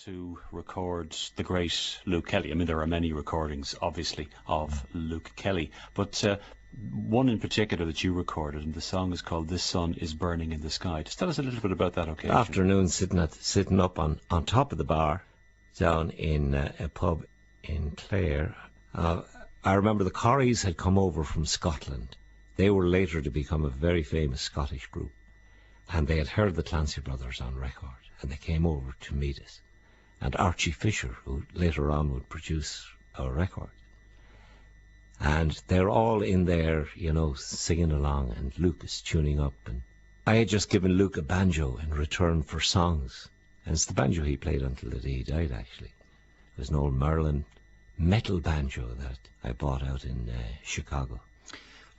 to record the great Luke Kelly. I mean, there are many recordings, obviously, of Luke Kelly, but one in particular that you recorded, and the song is called "This Sun Is Burning in the Sky." Just tell us a little bit about that occasion. Afternoon, sitting up on top of the bar down in a pub in Clare. I remember the Corries had come over from Scotland. They were later to become a very famous Scottish group, and they had heard the Clancy Brothers on record, and they came over to meet us. And Archie Fisher, who later on would produce our record. And they're all in there, you know, singing along, and Luke is tuning up. And I had just given Luke a banjo in return for songs. And it's the banjo he played until the day he died, actually. It was an old Merlin metal banjo that I bought out in Chicago.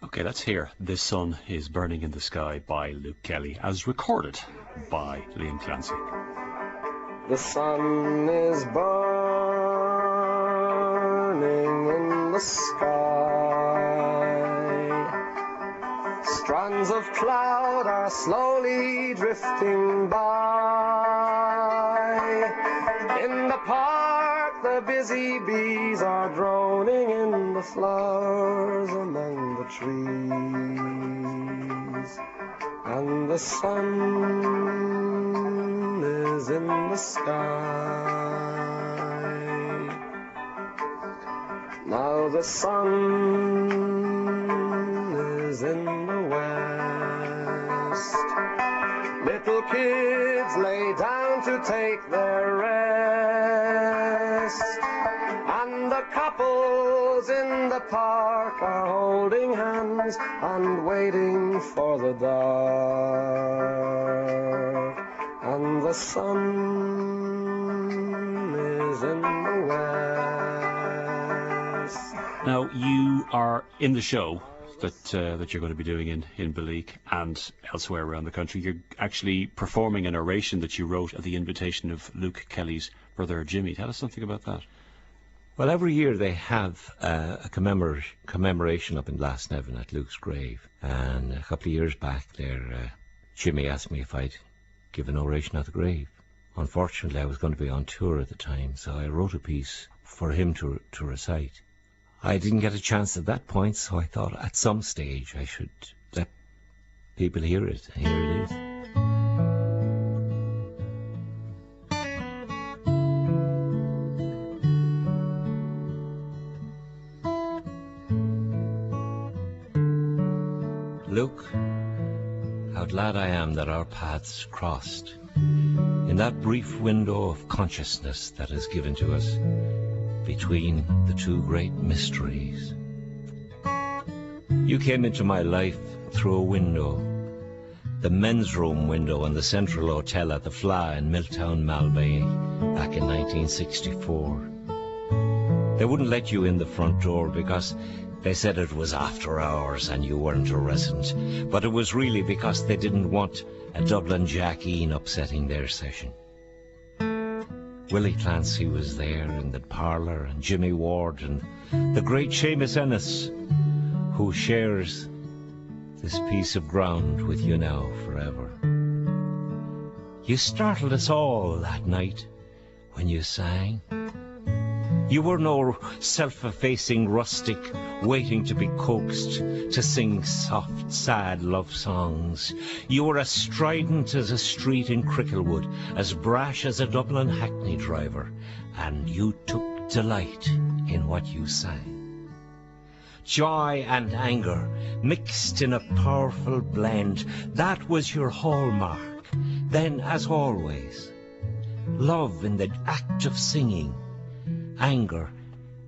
Okay, let's hear "This Sun Is Burning in the Sky" by Luke Kelly, as recorded by Liam Clancy. The sun is burning in the sky. Strands of cloud are slowly drifting by. In the park, the busy bees are droning in the flowers among the trees. And the sun is in the sky. Now the sun is in the west. Little kids lay down to take their rest, and the couples in the park are holding hands and waiting for the dark. And the sun is in the west. Now, you are in the show that you're going to be doing in Belize and elsewhere around the country. You're actually performing an oration that you wrote at the invitation of Luke Kelly's brother Jimmy. Tell us something about that. Well, every year they have a commemoration up in Glasnevin at Luke's grave. And a couple of years back there, Jimmy asked me if I'd give an oration at the grave. Unfortunately, I was going to be on tour at the time, so I wrote a piece for him to recite. I didn't get a chance at that point, so I thought at some stage I should let people hear it. And here it is. Luke, how glad I am that our paths crossed in that brief window of consciousness that is given to us between the two great mysteries. You came into my life through a window, the men's room window in the Central Hotel at the Fla in Milltown, Malbay, back in 1964. They wouldn't let you in the front door because they said it was after hours and you weren't a resident, but it was really because they didn't want a Dublin Jack Ian upsetting their session. Willie Clancy was there in the parlour, and Jimmy Ward, and the great Seamus Ennis, who shares this piece of ground with you now forever. You startled us all that night when you sang. You were no self-effacing rustic waiting to be coaxed to sing soft, sad love songs. You were as strident as a street in Cricklewood, as brash as a Dublin hackney driver, and you took delight in what you sang. Joy and anger mixed in a powerful blend, that was your hallmark, then as always. Love in the act of singing, anger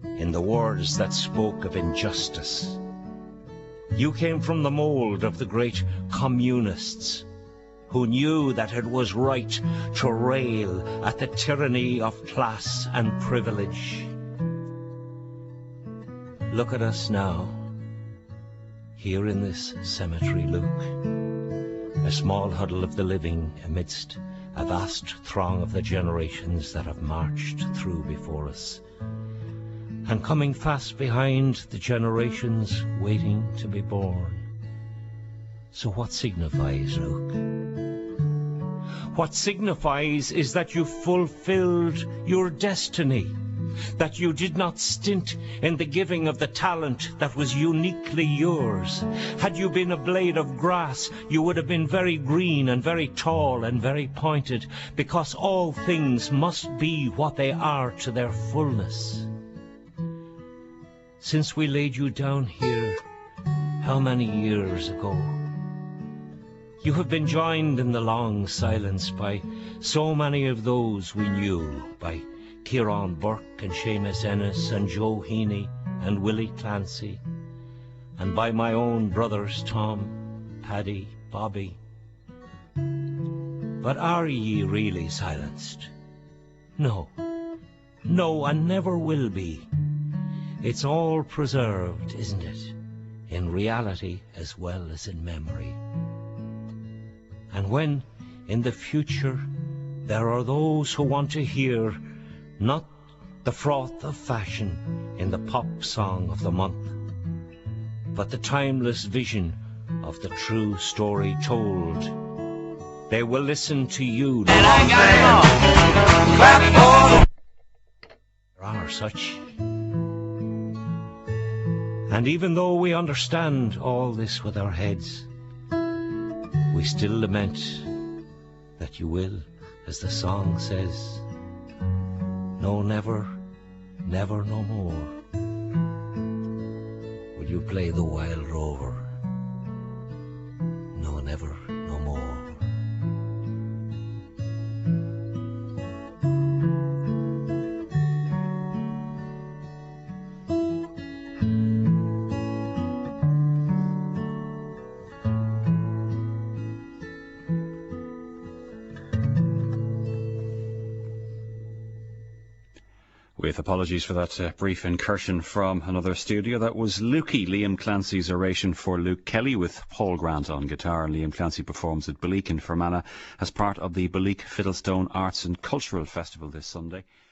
in the words that spoke of injustice. You came from the mould of the great communists who knew that it was right to rail at the tyranny of class and privilege. Look at us now, here in this cemetery, Luke, a small huddle of the living amidst a vast throng of the generations that have marched through before us, and coming fast behind the generations waiting to be born. So what signifies, Luke? What signifies is that you fulfilled your destiny, that you did not stint in the giving of the talent that was uniquely yours. Had you been a blade of grass, you would have been very green and very tall and very pointed, because all things must be what they are to their fullness. Since we laid you down here, how many years ago? You have been joined in the long silence by so many of those we knew, by Kieran Burke and Seamus Ennis and Joe Heaney and Willie Clancy, and by my own brothers Tom, Paddy, Bobby. But are ye really silenced? No, no, and never will be. It's all preserved, isn't it, in reality as well as in memory. And when, in the future, there are those who want to hear not the froth of fashion in the pop song of the month, but the timeless vision of the true story told, they will listen to you. There are such. And even though we understand all this with our heads, we still lament that you will, as the song says, no, never, never no more will you play the wild rover. No, never no more. With apologies for that brief incursion from another studio. That was Lukey, Liam Clancy's oration for Luke Kelly, with Paul Grant on guitar. And Liam Clancy performs at Beleek in Fermanagh as part of the Beleek Fiddlestone Arts and Cultural Festival this Sunday.